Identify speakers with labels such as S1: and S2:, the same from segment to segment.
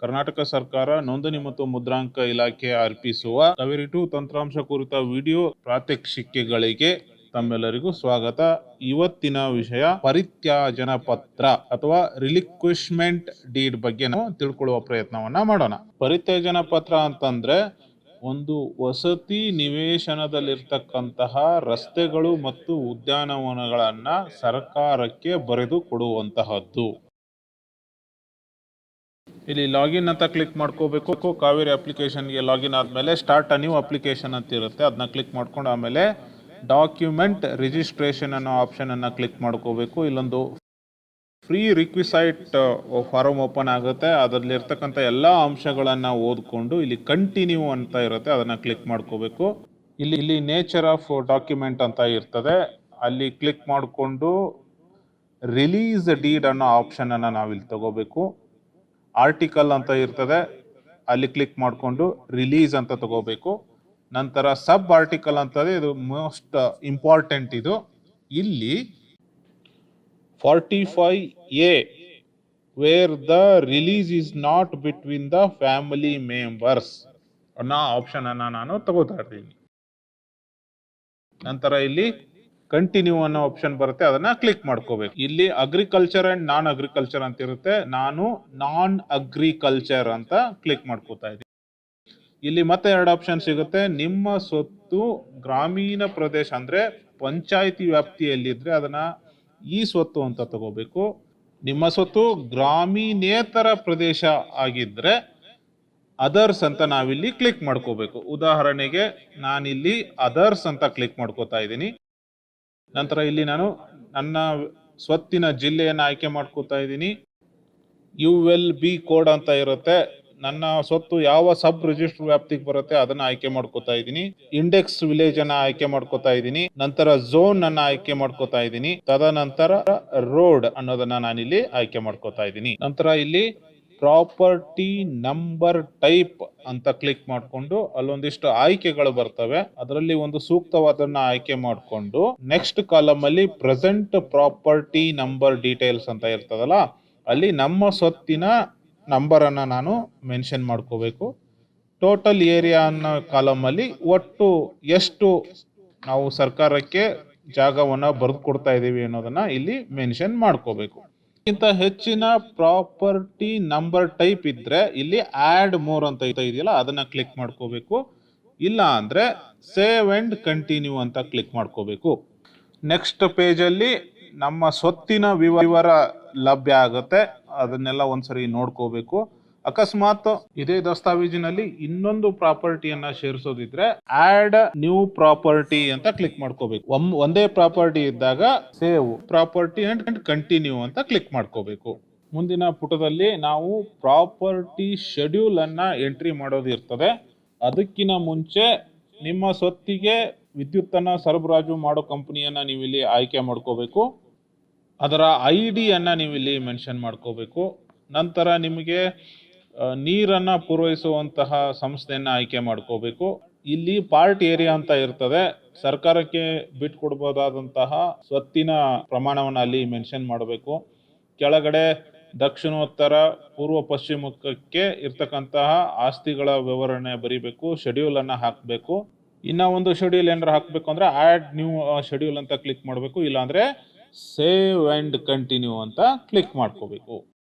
S1: ಕರ್ನಾಟಕ ಸರ್ಕಾರ ನೋಂದಣಿ ಮತ್ತು ಮುದ್ರಾಂಕ ಇಲಾಖೆ ಅರ್ಪಿಸುವ ಕಾವೇರಿ 2 ತಂತ್ರಾಂಶ ಕುರಿತ ವಿಡಿಯೋ ಪ್ರಾತ್ಯಕ್ಷಿಕೆಗಳಿಗೆ ತಮ್ಮೆಲ್ಲರಿಗೂ ಸ್ವಾಗತ. ಇವತ್ತಿನ ವಿಷಯ ಪರಿತ್ಯಾಜನ ಪತ್ರ ಅಥವಾ ರಿಲಿಕ್ವಿಶ್ಮೆಂಟ್ ಡೀಡ್ ಬಗ್ಗೆ ನಾವು ತಿಳ್ಕೊಳ್ಳುವ ಪ್ರಯತ್ನವನ್ನ ಮಾಡೋಣ. ಪರಿತ್ಯಾಜನ ಪತ್ರ ಅಂತಂದ್ರೆ ಒಂದು ವಸತಿ ನಿವೇಶನದಲ್ಲಿರ್ತಕ್ಕಂತಹ ರಸ್ತೆಗಳು ಮತ್ತು ಉದ್ಯಾನವನಗಳನ್ನ ಸರ್ಕಾರಕ್ಕೆ ಬರೆದು ಕೊಡುವಂತಹದ್ದು. ಇಲ್ಲಿ ಲಾಗಿನ್ ಅಂತ ಕ್ಲಿಕ್ ಮಾಡ್ಕೋಬೇಕು. ಕಾವೇರಿ ಅಪ್ಲಿಕೇಶನ್ಗೆ ಲಾಗಿನ್ ಆದಮೇಲೆ ಸ್ಟಾರ್ಟ್ ಅ ನ್ಯೂ ಅಪ್ಲಿಕೇಶನ್ ಅಂತ ಇರುತ್ತೆ, ಅದನ್ನ ಕ್ಲಿಕ್ ಮಾಡ್ಕೊಂಡು ಆಮೇಲೆ ಡಾಕ್ಯುಮೆಂಟ್ ರಿಜಿಸ್ಟ್ರೇಷನ್ ಅನ್ನೋ ಆಪ್ಷನ್ ಅನ್ನ ಕ್ಲಿಕ್ ಮಾಡ್ಕೋಬೇಕು. ಇಲ್ಲೊಂದು ಫ್ರೀ ರಿಕ್ವಿಸೈಟ್ ಫಾರಮ್ ಓಪನ್ ಆಗುತ್ತೆ. ಅದರಲ್ಲಿ ಇರ್ತಕ್ಕಂಥ ಎಲ್ಲ ಅಂಶಗಳನ್ನ ಓದ್ಕೊಂಡು ಇಲ್ಲಿ ಕಂಟಿನ್ಯೂ ಅಂತ ಇರುತ್ತೆ, ಅದನ್ನ ಕ್ಲಿಕ್ ಮಾಡ್ಕೋಬೇಕು. ಇಲ್ಲಿ ನೇಚರ್ ಆಫ್ ಡಾಕ್ಯುಮೆಂಟ್ ಅಂತ ಇರ್ತದೆ, ಅಲ್ಲಿ ಕ್ಲಿಕ್ ಮಾಡಿಕೊಂಡು ರಿಲೀಸ್ ಡೀಡ್ ಅನ್ನೋ ಆಪ್ಷನ್ ಅನ್ನ ನಾವಿಲ್ಲಿ ತಗೋಬೇಕು. ಆರ್ಟಿಕಲ್ ಅಂತ ಇರ್ತದೆ, ಅಲ್ಲಿ ಕ್ಲಿಕ್ ಮಾಡಿಕೊಂಡು ರಿಲೀಸ್ ಅಂತ ತಗೋಬೇಕು. ನಂತರ ಸಬ್ ಆರ್ಟಿಕಲ್ ಅಂತದೆ, ಇದು ಮೋಸ್ಟ್ ಇಂಪಾರ್ಟೆಂಟ್. ಇದು ಇಲ್ಲಿ 45A where the release is not between the family members ಅನ್ನೋ ಆಪ್ಷನ್ ಅನ್ನ ನಾನು ತಗೋತಾ ಇರ್ತೀನಿ. ನಂತರ ಇಲ್ಲಿ ಕಂಟಿನ್ಯೂ ಅನ್ನೋ ಆಪ್ಷನ್ ಬರುತ್ತೆ, ಅದನ್ನ ಕ್ಲಿಕ್ ಮಾಡ್ಕೋಬೇಕು. ಇಲ್ಲಿ ಅಗ್ರಿಕಲ್ಚರ್ ಅಂಡ್ ನಾನ್ ಅಗ್ರಿಕಲ್ಚರ್ ಅಂತ ಇರುತ್ತೆ, ನಾನು ನಾನ್ ಅಗ್ರಿಕಲ್ಚರ್ ಅಂತ ಕ್ಲಿಕ್ ಮಾಡ್ಕೋತಾ ಇದ್ದೀನಿ. ಇಲ್ಲಿ ಮತ್ತೆ ಎರಡು ಆಪ್ಷನ್ ಸಿಗುತ್ತೆ. ನಿಮ್ಮ ಸ್ವತ್ತು ಗ್ರಾಮೀಣ ಪ್ರದೇಶ ಅಂದ್ರೆ ಪಂಚಾಯಿತಿ ವ್ಯಾಪ್ತಿಯಲ್ಲಿದ್ರೆ ಅದನ್ನ ಈ ಸ್ವತ್ತು ಅಂತ ತಗೋಬೇಕು. ನಿಮ್ಮ ಸ್ವತ್ತು ಗ್ರಾಮೀಣೇತರ ಪ್ರದೇಶ ಆಗಿದ್ರೆ ಅದರ್ಸ್ ಅಂತ ನಾವಿಲ್ಲಿ ಕ್ಲಿಕ್ ಮಾಡ್ಕೋಬೇಕು. ಉದಾಹರಣೆಗೆ ನಾನಿಲ್ಲಿ ಅದರ್ಸ್ ಅಂತ ಕ್ಲಿಕ್ ಮಾಡ್ಕೋತಾ ಇದ್ದೀನಿ. ನಂತರ ಇಲ್ಲಿ ನಾನು ನನ್ನ ಸ್ವತ್ತಿನ ಜಿಲ್ಲೆಯನ್ನು ಆಯ್ಕೆ ಮಾಡ್ಕೋತಾ ಇದ್ದೀನಿ. ULB ಕೋಡ್ ಅಂತ ಇರುತ್ತೆ, ನನ್ನ ಸ್ವತ್ತು ಯಾವ ಸಬ್ ರಿಜಿಸ್ಟರ್ ವ್ಯಾಪ್ತಿಗೆ ಬರುತ್ತೆ ಅದನ್ನ ಆಯ್ಕೆ ಮಾಡ್ಕೋತಾ ಇದ್ದೀನಿ. ಇಂಡೆಕ್ಸ್ ವಿಲೇಜ್ ಅನ್ನ ಆಯ್ಕೆ ಮಾಡ್ಕೋತಾ ಇದ್ದೀನಿ. ನಂತರ ಝೋನ್ ಅನ್ನ ಆಯ್ಕೆ ಮಾಡ್ಕೋತಾ ಇದ್ದೀನಿ. ತದನಂತರ ರೋಡ್ ಅನ್ನೋದನ್ನ ನಾನಿಲ್ಲಿ ಆಯ್ಕೆ ಮಾಡ್ಕೋತಾ ಇದ್ದೀನಿ. ನಂತರ ಇಲ್ಲಿ ಪ್ರಾಪರ್ಟಿ ನಂಬರ್ ಟೈಪ್ ಅಂತ ಕ್ಲಿಕ್ ಮಾಡಿಕೊಂಡು ಅಲ್ಲೊಂದಿಷ್ಟು ಆಯ್ಕೆಗಳು ಬರ್ತವೆ, ಅದರಲ್ಲಿ ಒಂದು ಸೂಕ್ತವಾದನ್ನ ಆಯ್ಕೆ ಮಾಡಿಕೊಂಡು ನೆಕ್ಸ್ಟ್ ಕಾಲಮ್ ಅಲ್ಲಿ ಪ್ರೆಸೆಂಟ್ ಪ್ರಾಪರ್ಟಿ ನಂಬರ್ ಡೀಟೇಲ್ಸ್ ಅಂತ ಇರ್ತದಲ್ಲ, ಅಲ್ಲಿ ನಮ್ಮ ಸ್ವತ್ತಿನ ನಂಬರ್ ಅನ್ನ ನಾನು ಮೆನ್ಷನ್ ಮಾಡ್ಕೋಬೇಕು. ಟೋಟಲ್ ಏರಿಯಾ ಅನ್ನೋ ಕಾಲಮ್ ಅಲ್ಲಿ ಒಟ್ಟು ಎಷ್ಟು ನಾವು ಸರ್ಕಾರಕ್ಕೆ ಜಾಗವನ್ನ ಬರೆದು ಕೊಡ್ತಾ ಇದೀವಿ ಅನ್ನೋದನ್ನ ಇಲ್ಲಿ ಮೆನ್ಷನ್ ಮಾಡ್ಕೋಬೇಕು. ಇಂತ ಹೆಚ್ಚಿನ ಪ್ರಾಪರ್ಟಿ ನಂಬರ್ ಟೈಪ್ ಇದ್ರೆ ಇಲ್ಲಿ ಆಡ್ ಮೋರ್ ಅಂತ ಇದೆಯಲ್ಲ, ಅದನ್ನ ಕ್ಲಿಕ್ ಮಾಡ್ಕೋಬೇಕು. ಇಲ್ಲ ಅಂದ್ರೆ ಸೇವ್ ಅಂಡ್ ಕಂಟಿನ್ಯೂ ಅಂತ ಕ್ಲಿಕ್ ಮಾಡ್ಕೋಬೇಕು. ನೆಕ್ಸ್ಟ್ ಪೇಜ್ ಅಲ್ಲಿ ನಮ್ಮ ಸ್ವತ್ತಿನ ವಿವರ ಲಭ್ಯ ಆಗುತ್ತೆ, ಅದನ್ನೆಲ್ಲ ಒಂದ್ಸರಿ ನೋಡ್ಕೋಬೇಕು. ಅಕಸ್ಮಾತ್ ಇದೇ ದಸ್ತಾವೇಜಿನಲ್ಲಿ ಇನ್ನೊಂದು ಪ್ರಾಪರ್ಟಿಯನ್ನ ಸೇರಿಸೋದಿದ್ರೆ ಆಡ್ ನ್ಯೂ ಪ್ರಾಪರ್ಟಿ ಅಂತ ಕ್ಲಿಕ್ ಮಾಡ್ಕೋಬೇಕು. ಒಂದೇ ಪ್ರಾಪರ್ಟಿ ಇದ್ದಾಗ ಸೇವ್ ಪ್ರಾಪರ್ಟಿ ಅಂಡ್ ಕಂಟಿನ್ಯೂ ಅಂತ ಕ್ಲಿಕ್ ಮಾಡ್ಕೋಬೇಕು. ಮುಂದಿನ ಪುಟದಲ್ಲಿ ನಾವು ಪ್ರಾಪರ್ಟಿ ಶೆಡ್ಯೂಲ್ ಅನ್ನ ಎಂಟ್ರಿ ಮಾಡೋದು ಇರ್ತದೆ. ಅದಕ್ಕಿಂತ ಮುಂಚೆ ನಿಮ್ಮ ಸ್ವತ್ತಿಗೆ ವಿದ್ಯುತ್ ಅನ್ನ ಸರಬರಾಜು ಮಾಡೋ ಕಂಪನಿಯನ್ನ ನೀವು ಇಲ್ಲಿ ಆಯ್ಕೆ ಮಾಡ್ಕೋಬೇಕು. ಅದರ ID ಅನ್ನ ನೀವು ಇಲ್ಲಿ ಮೆನ್ಷನ್ ಮಾಡ್ಕೋಬೇಕು. ನಂತರ ನಿಮಗೆ ನೀರನ್ನ ಪೂರೈಸುವಂತಹ ಸಂಸ್ಥೆಯನ್ನ ಆಯ್ಕೆ ಮಾಡ್ಕೋಬೇಕು. ಇಲ್ಲಿ ಪಾರ್ಟ್ ಏರಿಯಾ ಅಂತ ಇರ್ತದೆ, ಸರ್ಕಾರಕ್ಕೆ ಬಿಟ್ಕೊಡ್ಬೋದಾದಂತಹ ಸ್ವತ್ತಿನ ಪ್ರಮಾಣವನ್ನ ಅಲ್ಲಿ ಮೆನ್ಷನ್ ಮಾಡಬೇಕು. ಕೆಳಗಡೆ ದಕ್ಷಿಣೋತ್ತರ ಪೂರ್ವ ಪಶ್ಚಿಮಕ್ಕೆ ಇರ್ತಕ್ಕಂತಹ ಆಸ್ತಿಗಳ ವಿವರಣೆ ಬರೀಬೇಕು, ಶೆಡ್ಯೂಲ್ ಅನ್ನ ಹಾಕಬೇಕು. ಇನ್ನ ಒಂದು ಶೆಡ್ಯೂಲ್ ಏನಾರ ಹಾಕ್ಬೇಕು ಅಂದ್ರೆ ಆಡ್ ನ್ಯೂ ಶೆಡ್ಯೂಲ್ ಅಂತ ಕ್ಲಿಕ್ ಮಾಡಬೇಕು, ಇಲ್ಲಾಂದ್ರೆ ಸೇವ್ ಅಂಡ್ ಕಂಟಿನ್ಯೂ ಅಂತ ಕ್ಲಿಕ್ ಮಾಡ್ಕೋಬೇಕು.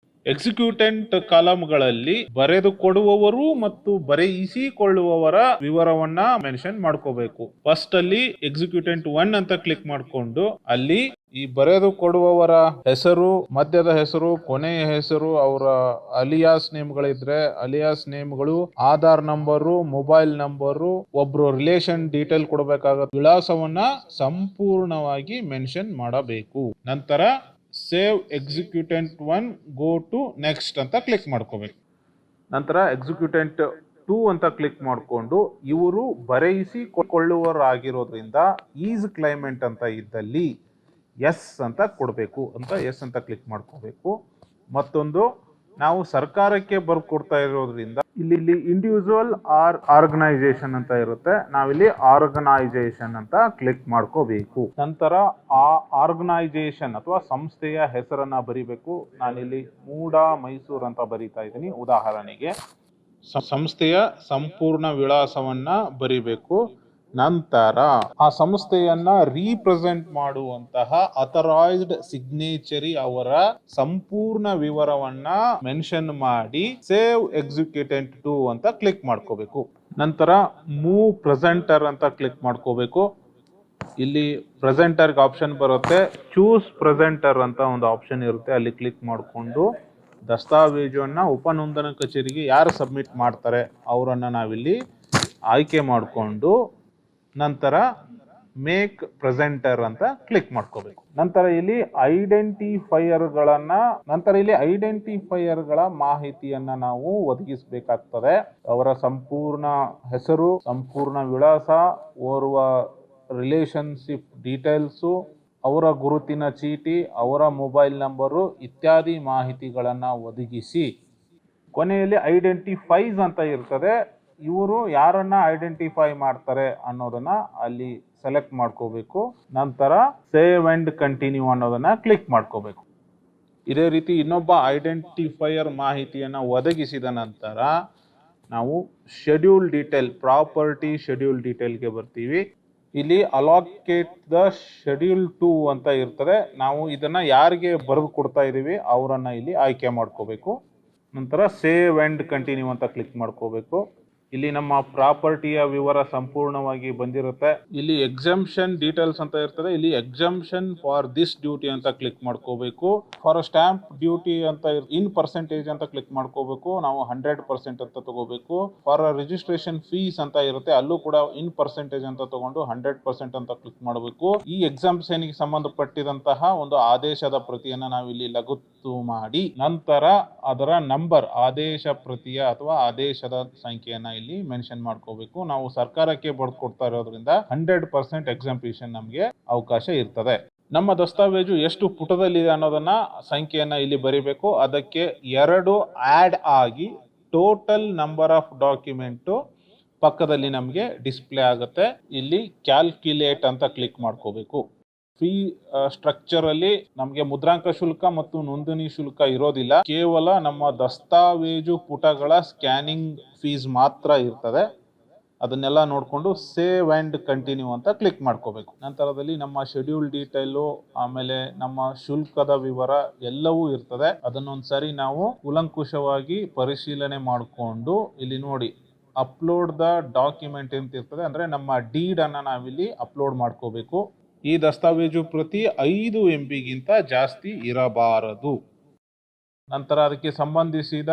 S1: ಎಕ್ಸಿಕ್ಯೂಟೆಂಟ್ ಕಾಲಮ್ಗಳಲ್ಲಿ ಬರೆದು ಕೊಡುವವರು ಮತ್ತು ಬರೆಯಿಸಿಕೊಳ್ಳುವವರ ವಿವರವನ್ನ ಮೆನ್ಷನ್ ಮಾಡ್ಕೋಬೇಕು. ಫಸ್ಟ್ ಅಲ್ಲಿ ಎಕ್ಸಿಕ್ಯೂಟೆಂಟ್ 1 ಅಂತ ಕ್ಲಿಕ್ ಮಾಡ್ಕೊಂಡು ಅಲ್ಲಿ ಈ ಬರೆದು ಕೊಡುವವರ ಹೆಸರು, ಮಧ್ಯದ ಹೆಸರು, ಕೊನೆಯ ಹೆಸರು, ಅವರ ಅಲಿಯಾಸ್ ನೇಮ್ಗಳಿದ್ರೆ ಅಲಿಯಾಸ್ ನೇಮ್ಗಳು, ಆಧಾರ್ ನಂಬರು, ಮೊಬೈಲ್ ನಂಬರು, ಒಬ್ರು ರಿಲೇಷನ್ ಡೀಟೇಲ್ ಕೊಡಬೇಕಾಗತ್ತೆ, ವಿಳಾಸವನ್ನ ಸಂಪೂರ್ಣವಾಗಿ ಮೆನ್ಷನ್ ಮಾಡಬೇಕು. ನಂತರ save executant 1 go to next ಅಂತ ಕ್ಲಿಕ್ ಮಾಡ್ಕೋಬೇಕು. ನಂತರ ಎಕ್ಸಿಕ್ಯೂಟೆಂಟ್ 2 ಅಂತ ಕ್ಲಿಕ್ ಮಾಡಿಕೊಂಡು ಇವರು ಬರೆಯಿಸಿಕೊಳ್ಳುವರಾಗಿರೋದ್ರಿಂದ ಈಸ್ ಕ್ಲೈಮೆಂಟ್ ಅಂತ ಇದ್ದಲ್ಲಿ ಎಸ್ ಅಂತ ಕೊಡಬೇಕು ಅಂತ ಎಸ್ ಅಂತ ಕ್ಲಿಕ್ ಮಾಡ್ಕೋಬೇಕು. ಮತ್ತೊಂದು ನಾವು ಸರ್ಕಾರಕ್ಕೆ ಬರ್ಕೊಡ್ತಾ ಇರೋದ್ರಿಂದ ಇಲ್ಲಿ ಇಂಡಿವಿಜುವಲ್ ಆರ್ ಆರ್ಗನೈಸೇಷನ್ ಅಂತ ಇರುತ್ತೆ, ನಾವಿಲ್ಲಿ ಆರ್ಗನೈಸೇಷನ್ ಅಂತ ಕ್ಲಿಕ್ ಮಾಡ್ಕೋಬೇಕು. ನಂತರ ಆ ಆರ್ಗನೈಸೇಷನ್ ಅಥವಾ ಸಂಸ್ಥೆಯ ಹೆಸರನ್ನ ಬರಿಬೇಕು. ನಾನಿಲ್ಲಿ ಮೂಡ ಮೈಸೂರು ಅಂತ ಬರಿತಾ ಇದ್ದೀನಿ ಉದಾಹರಣೆಗೆ. ಸಂಸ್ಥೆಯ ಸಂಪೂರ್ಣ ವಿಳಾಸವನ್ನ ಬರಿಬೇಕು. ನಂತರ ಆ ಸಂಸ್ಥೆಯನ್ನ ರೀಪ್ರೆಸೆಂಟ್ ಮಾಡುವಂತಹ ಅಥರೈಸ್ಡ್ ಸಿಗ್ನೇಚರಿ ಅವರ ಸಂಪೂರ್ಣ ವಿವರವನ್ನ ಮೆನ್ಷನ್ ಮಾಡಿ ಸೇವ್ ಎಕ್ಸಿಕ್ಯೂಟೆಂಟ್ ಟು ಅಂತ ಕ್ಲಿಕ್ ಮಾಡ್ಕೋಬೇಕು. ನಂತರ ಮೂವ್ ಪ್ರೆಸೆಂಟರ್ ಅಂತ ಕ್ಲಿಕ್ ಮಾಡ್ಕೋಬೇಕು. ಇಲ್ಲಿ ಪ್ರೆಸೆಂಟರ್ ಆಪ್ಷನ್ ಬರುತ್ತೆ, ಚೂಸ್ ಪ್ರೆಸೆಂಟರ್ ಅಂತ ಒಂದು ಆಪ್ಷನ್ ಇರುತ್ತೆ, ಅಲ್ಲಿ ಕ್ಲಿಕ್ ಮಾಡಿಕೊಂಡು ದಸ್ತಾವೇಜನ್ನ ಉಪನೋಂದಣ ಕಚೇರಿಗೆ ಯಾರು ಸಬ್ಮಿಟ್ ಮಾಡ್ತಾರೆ ಅವರನ್ನ ನಾವಿಲ್ಲಿ ಆಯ್ಕೆ ಮಾಡಿಕೊಂಡು ನಂತರ ಮೇಕ್ ಪ್ರೆಸೆಂಟರ್ ಅಂತ ಕ್ಲಿಕ್ ಮಾಡ್ಕೋಬೇಕು. ನಂತರ ಇಲ್ಲಿ ಐಡೆಂಟಿಫೈಯರ್ಗಳ ಮಾಹಿತಿಯನ್ನ ನಾವು ಒದಗಿಸಬೇಕಾಗ್ತದೆ. ಅವರ ಸಂಪೂರ್ಣ ಹೆಸರು, ಸಂಪೂರ್ಣ ವಿಳಾಸ, ಓರ್ವ ರಿಲೇಶನ್ಶಿಪ್ ಡೀಟೇಲ್ಸು, ಅವರ ಗುರುತಿನ ಚೀಟಿ, ಅವರ ಮೊಬೈಲ್ ನಂಬರು ಇತ್ಯಾದಿ ಮಾಹಿತಿಗಳನ್ನ ಒದಗಿಸಿ ಕೊನೆಯಲ್ಲಿ ಐಡೆಂಟಿಫೈಸ್ ಅಂತ ಇರ್ತದೆ. ಇವರು ಯಾರನ್ನ ಐಡೆಂಟಿಫೈ ಮಾಡ್ತಾರೆ ಅನ್ನೋದನ್ನ ಅಲ್ಲಿ ಸೆಲೆಕ್ಟ್ ಮಾಡ್ಕೋಬೇಕು. ನಂತರ ಸೇವ್ ಅಂಡ್ ಕಂಟಿನ್ಯೂ ಅನ್ನೋದನ್ನ ಕ್ಲಿಕ್ ಮಾಡ್ಕೋಬೇಕು. ಇದೇ ರೀತಿ ಇನ್ನೊಬ್ಬ ಐಡೆಂಟಿಫೈಯರ್ ಮಾಹಿತಿಯನ್ನ ಒದಗಿಸಿದ ನಂತರ ನಾವು ಶೆಡ್ಯೂಲ್ ಡೀಟೇಲ್, ಪ್ರಾಪರ್ಟಿ ಶೆಡ್ಯೂಲ್ ಡೀಟೇಲ್ಗೆ ಬರ್ತೀವಿ. ಇಲ್ಲಿ ಅಲೋಕೇಟ್ ದ ಶೆಡ್ಯೂಲ್ ಟು ಅಂತ ಇರ್ತದೆ. ನಾವು ಇದನ್ನ ಯಾರಿಗೆ ಬರೆದು ಕೊಡ್ತಾ ಇದೀವಿ ಅವರನ್ನ ಇಲ್ಲಿ ಆಯ್ಕೆ ಮಾಡ್ಕೋಬೇಕು. ನಂತರ ಸೇವ್ ಅಂಡ್ ಕಂಟಿನ್ಯೂ ಅಂತ ಕ್ಲಿಕ್ ಮಾಡ್ಕೋಬೇಕು. ಇಲ್ಲಿ ನಮ್ಮ ಪ್ರಾಪರ್ಟಿಯ ವಿವರ ಸಂಪೂರ್ಣವಾಗಿ ಬಂದಿರುತ್ತೆ. ಇಲ್ಲಿ ಎಕ್ಸಂಪ್ಷನ್ ಡೀಟೇಲ್ಸ್ ಅಂತ ಇರ್ತದೆ. ಇಲ್ಲಿ ಎಕ್ಸಂಪ್ಷನ್ ಫಾರ್ ದಿಸ್ ಡ್ಯೂಟಿ ಅಂತ ಕ್ಲಿಕ್ ಮಾಡ್ಕೋಬೇಕು. ಫಾರ್ ಸ್ಟಾಂಪ್ ಡ್ಯೂಟಿ ಅಂತ ಇನ್ ಪರ್ಸೆಂಟೇಜ್ ಅಂತ ಕ್ಲಿಕ್ ಮಾಡ್ಕೋಬೇಕು. ನಾವು 100% ಅಂತ ತಗೋಬೇಕು. ಫಾರ್ ರಿಜಿಸ್ಟ್ರೇಷನ್ ಫೀಸ್ ಅಂತ ಇರುತ್ತೆ, ಅಲ್ಲೂ ಕೂಡ ಇನ್ ಪರ್ಸೆಂಟೇಜ್ ಅಂತ ತಗೊಂಡು 100% ಅಂತ ಕ್ಲಿಕ್ ಮಾಡಬೇಕು. ಈ ಎಕ್ಸಾಮ್ಷನ್ ಗೆ ಸಂಬಂಧಪಟ್ಟಿದಂತಹ ಒಂದು ಆದೇಶದ ಪ್ರತಿಯನ್ನ ನಾವಿಲ್ಲಿ ಲಗತ್ತು ಮಾಡಿ ನಂತರ ಅದರ ನಂಬರ್, ಆದೇಶ ಪ್ರತಿಯ ಅಥವಾ ಆದೇಶದ ಸಂಖ್ಯೆಯನ್ನ ಇಲ್ಲಿ ಮೆನ್ಷನ್ ಮಾಡ್ಕೋಬೇಕು. ನಾವು ಸರ್ಕಾರಕ್ಕೆ ಬರೆದು ಕೊಡ್ತಾ ಇರೋದ್ರಿಂದ 100% ಎಕ್ಸಾಂಪ್ಷನ್ ನಮಗೆ ಅವಕಾಶ ಇರ್ತದೆ. ನಮ್ಮ ದಸ್ತಾವೇಜು ಎಷ್ಟು ಪುಟದಲ್ಲಿದೆ ಅನ್ನೋದನ್ನ ಸಂಖ್ಯೆಯನ್ನ ಇಲ್ಲಿ ಬರಿಬೇಕು. ಅದಕ್ಕೆ 2 ಆಡ್ ಆಗಿ ಟೋಟಲ್ ನಂಬರ್ ಆಫ್ ಡಾಕ್ಯುಮೆಂಟ್ ಪಕ್ಕದಲ್ಲಿ ನಮಗೆ ಡಿಸ್ಪ್ಲೇ ಆಗುತ್ತೆ. ಇಲ್ಲಿ ಕ್ಯಾಲ್ಕುಲೇಟ್ ಅಂತ ಕ್ಲಿಕ್ ಮಾಡ್ಕೋಬೇಕು. ಫೀ ಸ್ಟ್ರಕ್ಚರ್ ಅಲ್ಲಿ ನಮಗೆ ಮುದ್ರಾಂಕ ಶುಲ್ಕ ಮತ್ತು ನೋಂದಣಿ ಶುಲ್ಕ ಇರೋದಿಲ್ಲ. ಕೇವಲ ನಮ್ಮ ದಸ್ತಾವೇಜು ಪುಟಗಳ ಸ್ಕ್ಯಾನಿಂಗ್ ಫೀಸ್ ಮಾತ್ರ ಇರ್ತದೆ. ಅದನ್ನೆಲ್ಲ ನೋಡಿಕೊಂಡು ಸೇವ್ ಅಂಡ್ ಕಂಟಿನ್ಯೂ ಅಂತ ಕ್ಲಿಕ್ ಮಾಡ್ಕೋಬೇಕು. ನಂತರದಲ್ಲಿ ನಮ್ಮ ಶೆಡ್ಯೂಲ್ ಡೀಟೇಲು, ಆಮೇಲೆ ನಮ್ಮ ಶುಲ್ಕದ ವಿವರ ಎಲ್ಲವೂ ಇರ್ತದೆ. ಅದನ್ನೊಂದ್ಸರಿ ನಾವು ಕೂಲಂಕುಷವಾಗಿ ಪರಿಶೀಲನೆ ಮಾಡಿಕೊಂಡು ಇಲ್ಲಿ ನೋಡಿ ಅಪ್ಲೋಡ್ ದ ಡಾಕ್ಯುಮೆಂಟ್ ಅಂತ ಇರ್ತದೆ. ಅಂದ್ರೆ ನಮ್ಮ ಡೀಡ್ ಅನ್ನ ನಾವಿಲ್ಲಿ ಅಪ್ಲೋಡ್ ಮಾಡ್ಕೋಬೇಕು. ಈ ದಸ್ತಾವೇಜು ಪ್ರತಿ 5 MB ಗಿಂತ ಜಾಸ್ತಿ ಇರಬಾರದು. ನಂತರ ಅದಕ್ಕೆ ಸಂಬಂಧಿಸಿದ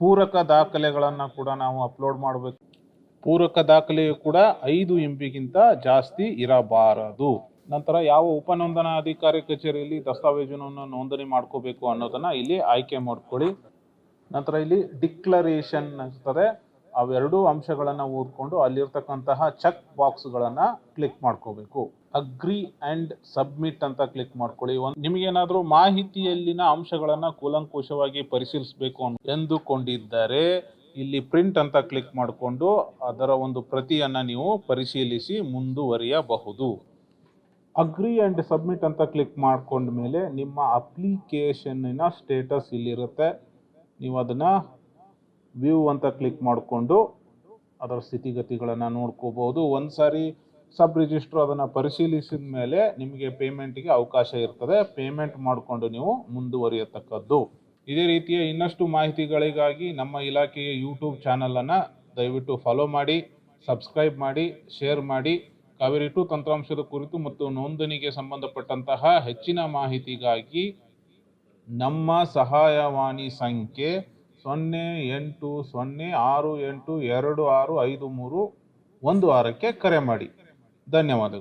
S1: ಪೂರಕ ದಾಖಲೆಗಳನ್ನ ಕೂಡ ನಾವು ಅಪ್ಲೋಡ್ ಮಾಡಬೇಕು. ಪೂರಕ ದಾಖಲೆಯು ಕೂಡ 5 MB ಗಿಂತ ಜಾಸ್ತಿ ಇರಬಾರದು. ನಂತರ ಯಾವ ಉಪನೋಂದಣಾಧಿಕಾರಿ ಕಚೇರಿಯಲ್ಲಿ ದಸ್ತಾವೇಜನ್ನು ನೋಂದಣಿ ಮಾಡ್ಕೋಬೇಕು ಅನ್ನೋದನ್ನ ಇಲ್ಲಿ ಆಯ್ಕೆ ಮಾಡ್ಕೊಳ್ಳಿ. ನಂತರ ಇಲ್ಲಿ ಡಿಕ್ಲರೇಷನ್ ಇರ್ತದೆ. ಅವೆರಡೂ ಅಂಶಗಳನ್ನ ಓದ್ಕೊಂಡು ಅಲ್ಲಿರ್ತಕ್ಕಂತಹ ಚೆಕ್ ಬಾಕ್ಸ್ಗಳನ್ನ ಕ್ಲಿಕ್ ಮಾಡ್ಕೋಬೇಕು. ಅಗ್ರಿ ಅಂಡ್ ಸಬ್ಮಿಟ್ ಅಂತ ಕ್ಲಿಕ್ ಮಾಡ್ಕೊಳ್ಳಿ. ನಿಮಗೇನಾದ್ರೂ ಮಾಹಿತಿಯಲ್ಲಿನ ಅಂಶಗಳನ್ನ ಕೂಲಂಕುಷವಾಗಿ ಪರಿಶೀಲಿಸಬೇಕು ಎಂದುಕೊಂಡಿದ್ದರೆ ಇಲ್ಲಿ ಪ್ರಿಂಟ್ ಅಂತ ಕ್ಲಿಕ್ ಮಾಡಿಕೊಂಡು ಅದರ ಒಂದು ಪ್ರತಿಯನ್ನ ನೀವು ಪರಿಶೀಲಿಸಿ ಮುಂದುವರಿಯಬಹುದು. ಅಗ್ರಿ ಅಂಡ್ ಸಬ್ಮಿಟ್ ಅಂತ ಕ್ಲಿಕ್ ಮಾಡ್ಕೊಂಡ ಮೇಲೆ ನಿಮ್ಮ ಅಪ್ಲಿಕೇಶನ್ನ ಸ್ಟೇಟಸ್ ಇಲ್ಲಿರುತ್ತೆ. ನೀವು ಅದನ್ನ ವ್ಯೂ ಅಂತ ಕ್ಲಿಕ್ ಮಾಡಿಕೊಂಡು ಅದರ ಸ್ಥಿತಿಗತಿಗಳನ್ನು ನೋಡ್ಕೋಬಹುದು. ಒಂದ್ಸಾರಿ ಸಬ್ ರಿಜಿಸ್ಟ್ರ್ ಅದನ್ನ ಪರಿಶೀಲಿಸಿದ ಮೇಲೆ ನಿಮಗೆ ಪೇಮೆಂಟ್ಗೆ ಅವಕಾಶ ಇರ್ತದೆ. ಪೇಮೆಂಟ್ ಮಾಡಿಕೊಂಡು ನೀವು ಮುಂದುವರಿಯತಕ್ಕದ್ದು. ಇದೇ ರೀತಿಯ ಇನ್ನಷ್ಟು ಮಾಹಿತಿಗಳಿಗಾಗಿ ನಮ್ಮ ಇಲಾಖೆಯ ಯೂಟ್ಯೂಬ್ ಚಾನಲ್ ಅನ್ನ ದಯವಿಟ್ಟು ಫಾಲೋ ಮಾಡಿ, ಸಬ್ಸ್ಕ್ರೈಬ್ ಮಾಡಿ, ಶೇರ್ ಮಾಡಿ. ಕಾವೇರಿ 2 ತಂತ್ರಾಂಶದ ಕುರಿತು ಮತ್ತು ನೋಂದಣಿಗೆ ಸಂಬಂಧಪಟ್ಟಂತಹ ಹೆಚ್ಚಿನ ಮಾಹಿತಿಗಾಗಿ ನಮ್ಮ ಸಹಾಯವಾಣಿ ಸಂಖ್ಯೆ 0806826531 ಕರೆ ಮಾಡಿ. ಧನ್ಯವಾದಗಳು.